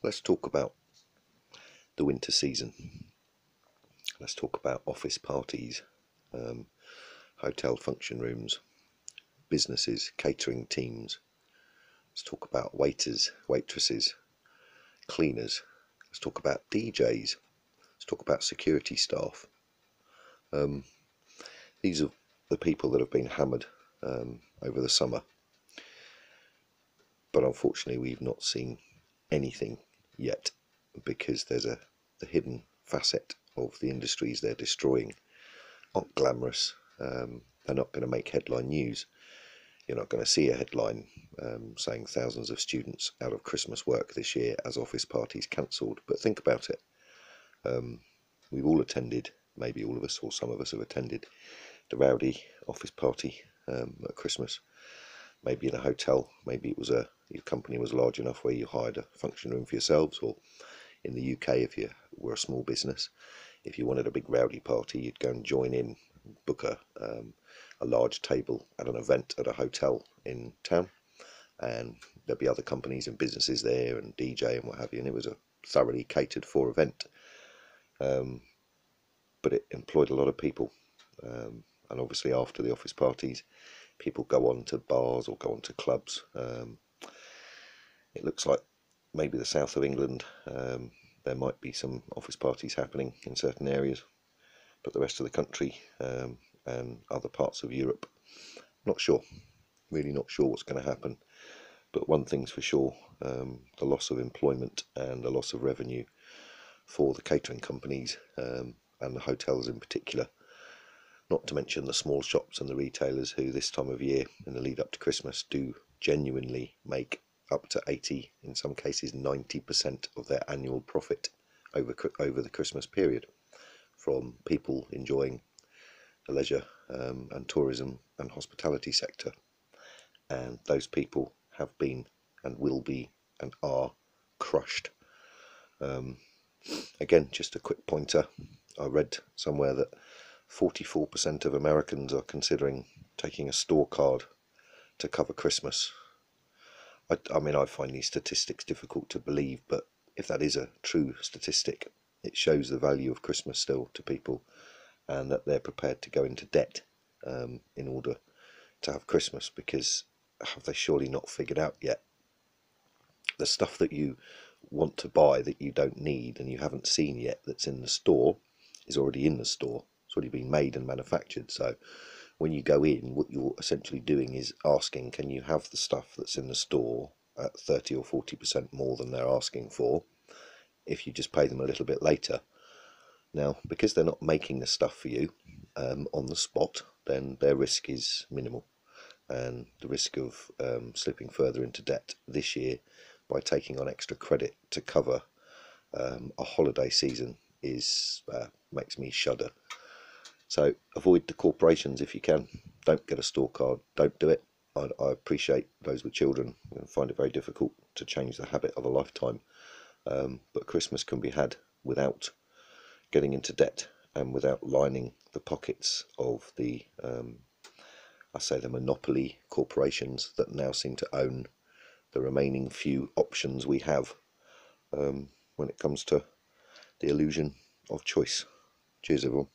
Let's talk about the winter season. Let's talk about office parties, hotel function rooms, businesses, catering teams. Let's talk about waiters, waitresses, cleaners. Let's talk about DJs. Let's talk about security staff. These are the people that have been hammered over the summer. But unfortunately, we've not seen anything yet because there's the hidden facet of the industries they're destroying. Aren't glamorous. They're not going to make headline news. You're not going to see a headline saying thousands of students out of Christmas work this year as office parties cancelled. But think about it. We've all attended, maybe all of us or some of us have attended the rowdy office party at Christmas. Maybe in a hotel, maybe it was your company was large enough where you hired a function room for yourselves, or in the UK if you were a small business, if you wanted a big rowdy party, you'd go and join in, book a large table at an event at a hotel in town, and there'd be other companies and businesses there and DJ and what have you, and it was a thoroughly catered for event. But it employed a lot of people, and obviously after the office parties, people go on to bars or go on to clubs. It looks like maybe the south of England, there might be some office parties happening in certain areas, but the rest of the country and other parts of Europe, not sure, really not sure what's going to happen. But one thing's for sure, the loss of employment and the loss of revenue for the catering companies and the hotels in particular, not to mention the small shops and the retailers who this time of year in the lead up to Christmas do genuinely make up to 80, in some cases 90% of their annual profit over the Christmas period from people enjoying the leisure and tourism and hospitality sector. And those people have been and will be and are crushed. Again, just a quick pointer. I read somewhere that 44% of Americans are considering taking a store card to cover Christmas. I mean, I find these statistics difficult to believe, but if that is a true statistic, it shows the value of Christmas still to people, and that they're prepared to go into debt in order to have Christmas, because have they surely not figured out yet the stuff that you want to buy that you don't need and you haven't seen yet that's in the store is already in the store. It's already been made and manufactured. So when you go in, what you're essentially doing is asking, can you have the stuff that's in the store at 30 or 40% more than they're asking for if you just pay them a little bit later? Now, because they're not making the stuff for you on the spot, then their risk is minimal, and the risk of slipping further into debt this year by taking on extra credit to cover a holiday season is makes me shudder. So avoid the corporations if you can. Don't get a store card. Don't do it. I appreciate those with children and find it very difficult to change the habit of a lifetime. But Christmas can be had without getting into debt and without lining the pockets of the, I say, the monopoly corporations that now seem to own the remaining few options we have when it comes to the illusion of choice. Cheers, everyone.